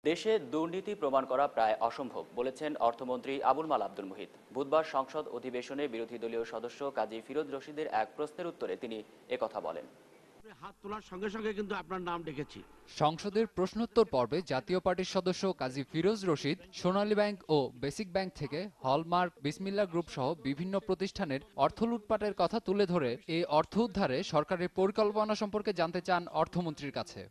দেশে দুর্নীতি প্রমাণ করা প্রায় অসম্ভব বলেছেন অর্থমন্ত্রী আবুল মাল আব্দুল মুহিত। বুধবার সংসদ অধিবেশনে বিরোধী দলীয় সদস্য কাজী ফিরোজ রশিদের এক প্রশ্নের উত্তরে তিনি একথা বলেন। হাত তোলার সঙ্গে সঙ্গে কিন্তু আপনার নাম ডেকেছি। সংসদের প্রশ্নোত্তর পর্বে জাতীয় পার্টির সদস্য কাজী ফিরোজ রশিদ সোনালী ব্যাংক ও বেসিক ব্যাংক থেকে হলমার্ক, বিসমিল্লাহ গ্রুপ সহ বিভিন্ন প্রতিষ্ঠানের অর্থ লুটপাটের কথা তুলে ধরে এই অর্থ উদ্ধারে সরকারের পরিকল্পনা সম্পর্কে জানতে চান অর্থমন্ত্রীর কাছে।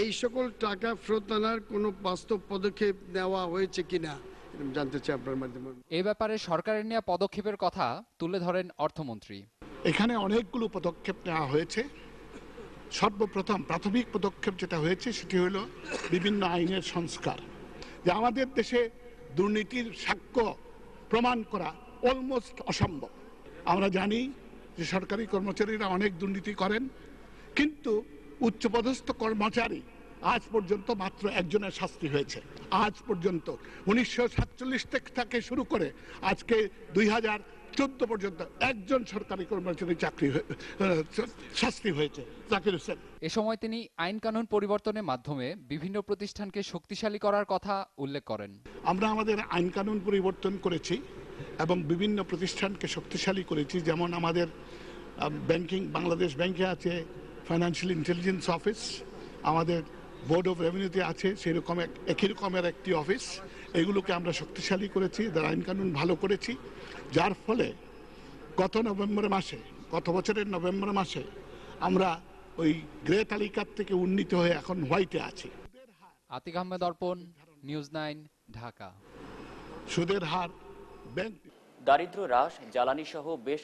এই সকল টাকা ফেরত আনার কোনো বাস্তব পদক্ষেপ নেওয়া হয়েছে কিনা জানতে চাই আপনার মাধ্যমে। এ ব্যাপারে সরকারের নেওয়া পদক্ষেপের কথা তুলে ধরেন অর্থমন্ত্রী। এখানে অনেকগুলো পদক্ষেপ নেওয়া হয়েছে। সর্বপ্রথম প্রাথমিক পদক্ষেপ যেটা হয়েছে সেটি হলো বিভিন্ন আইনের সংস্কার। যে আমাদের দেশে দুর্নীতির সাক্ষ্য প্রমাণ করা অলমোস্ট অসম্ভব। আমরা জানি যে সরকারি কর্মচারীরা অনেক দুর্নীতি করেন, কিন্তু উচ্চপদস্থ কর্মচারী আজ পর্যন্ত মাত্র একজনের শাস্তি হয়েছে। আজ পর্যন্ত 1947 থেকে শুরু করে আজকে 2014 পর্যন্ত একজন সরকারি কর্মচারী শাস্তি হয়েছে, জাকির হোসেন। এ সময় তিনি আইন কানুন পরিবর্তনের মাধ্যমে বিভিন্ন প্রতিষ্ঠানকে শক্তিশালী করার কথা উল্লেখ করেন। আমরা আমাদের আইন কানুন পরিবর্তন করেছি এবং বিভিন্ন প্রতিষ্ঠানকে শক্তিশালী করেছি। যেমন আমাদের ব্যাংকিং, বাংলাদেশ ব্যাংকে আছে ফাইন্যান্সিয়াল ইন্টেলিজেন্স অফিস, আমাদের বোর্ড অফ রেভিনিউতে আছে সেরকম একই রকমের একটি অফিস। এগুলোকে আমরা শক্তিশালী করেছি, আইন কানুন ভালো করেছি, যার ফলে গত বছরের নভেম্বর মাসে আমরা ওই গ্রে তালিকার থেকে উন্নীত হয়ে এখন হোয়াইটে আছি। আতিক আহমেদ, অর্পণ, নিউজ 9, ঢাকা। সুদের হার ব্যাংক দারিদ্র্য হ্রাস, জ্বালানি সহ বেশ